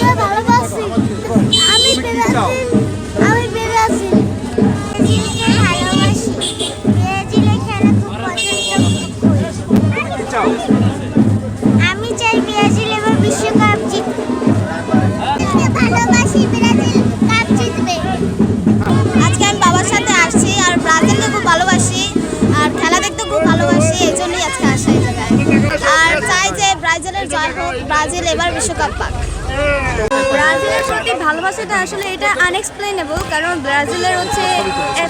বিশ্বকে ভালোবাসি। আমি ব্রাজিল, আমি ব্রাজিল। ব্রাজিলকে ভালোবাসি। ব্রাজিলের খেলা খুব পছন্দ করি। আমি চাই ব্রাজিল এবার বিশ্বকাপ জিতবে। ভালোবাসি, ব্রাজিল কাপ জিতবে। আজকে আমি বাবার সাথে আসছি আর ব্রাজিলকে খুব ভালোবাসি আর খেলা দেখতে খুব ভালোবাসি, এই জন্যই আজকে আসা এই জায়গায়। আর চাই যে ব্রাজিলের জয় হোক, ব্রাজিল এবার বিশ্বকাপ পাক। ব্রাজিলের প্রতি ভালোবাসাটা আসলে এটা আনএক্সপ্লেনেবল, কারণ ব্রাজিলের হচ্ছে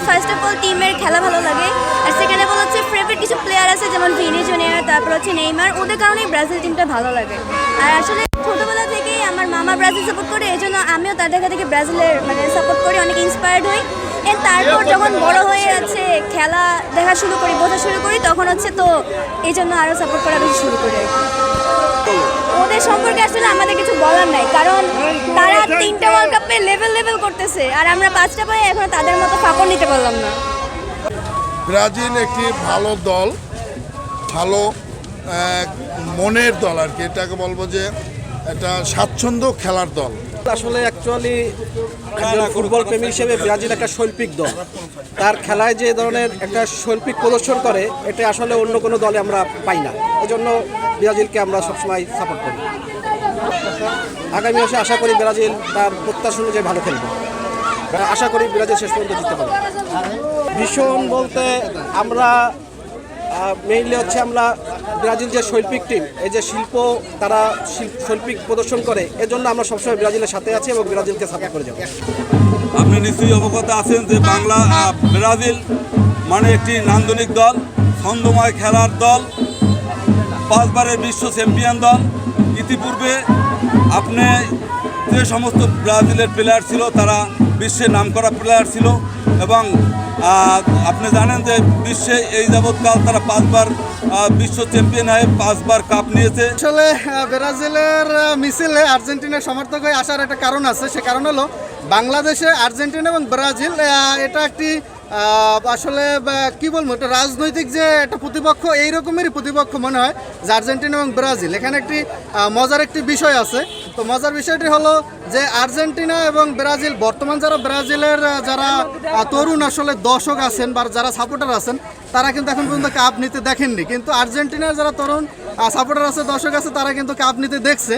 ফার্স্ট অফ অল টিমের খেলা ভালো লাগে, আর সেকেন্ড অফ অল হচ্ছে ফেভারিট কিছু প্লেয়ার আছে যেমন ভিনি জুনিয়র, তারপর হচ্ছে নেইমার, ওদের কারণেই ব্রাজিল টিমটা ভালো লাগে। আর আসলে ছোটোবেলা থেকেই আমার মামা ব্রাজিল সাপোর্ট করে, এই জন্য আমিও তার দেখা থেকে ব্রাজিলের সাপোর্ট করি, অনেক ইন্সপায়ার্ড হই। তারপর যখন বড় হয়ে যাচ্ছে খেলা দেখা শুরু করি, বোঝা শুরু করি, তখন হচ্ছে তো এই জন্য আরও সাপোর্ট করা বেশি শুরু করি। ওদের সম্পর্কে আসলে আমাদের কিছু বলার নাই, কারণ তারা 3টা ওয়ার্ল্ড কাপে লেভেল করতেছে আর আমরা 5টা পাই, এখন তাদের মতো ফাঁকর নিতে পারলাম না। ব্রাজিল একটি ভালো দল, ভালো মনের দল আর কি, এটাকে বলবো যে এটা স্বাচ্ছন্দ্য খেলার দল। আসলে অ্যাকচুয়ালি ফুটবল প্রেমী হিসেবে ব্রাজিল একটা শৈল্পিক দল, তার খেলায় যে ধরনের একটা শৈল্পিক প্রদর্শন করে এটা আসলে অন্য কোনো দলে আমরা পাই না, এই জন্য ব্রাজিলকে আমরা সবসময় সাপোর্ট করি। আগামী মাসে আশা করি ব্রাজিল তার প্রত্যাশা অনুযায়ী ভালো খেলবে, আশা করি ব্রাজিল শেষ পর্যন্ত জিততে পারবে। ভীষণ বলতে আমরা মেইনলি হচ্ছে আমরা ব্রাজিল যে শৈল্পিক টিম, এই যে শিল্প তারা শৈল্পিক প্রদর্শন করে, এজন্য আমরা সবসময় ব্রাজিলের সাথে আছি এবং ব্রাজিলকে সাপোর্ট করে যাব। আপনি নিশ্চয়ই অবগত আছেন যে ব্রাজিল মানে একটি নান্দনিক দল, ছন্দময় খেলার দল, 5 বারের বিশ্ব চ্যাম্পিয়ন দল। ইতিপূর্বে আপনি যে সমস্ত ব্রাজিলের প্লেয়ার ছিল তারা বিশ্বে নামকরা প্লেয়ার ছিল এবং আপনি জানেন যে বিশ্বে এই যাবৎকাল তারা 5 বার বিশ্ব চ্যাম্পিয়ন হয়ে 5 বার কাপ নিয়েছে। আসলে ব্রাজিলের মিছিলে আর্জেন্টিনার সমর্থক হয়ে আসার একটা কারণ আছে, সে কারণ হলো বাংলাদেশে আর্জেন্টিনা এবং ব্রাজিল এটা একটি আসলে কি বলবো, এটা রাজনৈতিক যে একটা প্রতিপক্ষ, এই রকমেরই প্রতিপক্ষ মনে হয় যে আর্জেন্টিনা এবং ব্রাজিল। এখানে একটি মজার একটি বিষয় আছে, তো মজার বিষয়টি হলো যে আর্জেন্টিনা এবং ব্রাজিল বর্তমান যারা ব্রাজিলের যারা তরুণ আসলে দর্শক আছেন বা যারা সাপোর্টার আছেন তারা কিন্তু এখন পর্যন্ত কাপ নিতে দেখেননি, কিন্তু আর্জেন্টিনার যারা তরুণ সাপোর্টার আছে, দর্শক আছে, তারা কিন্তু কাপ নিতে দেখছে।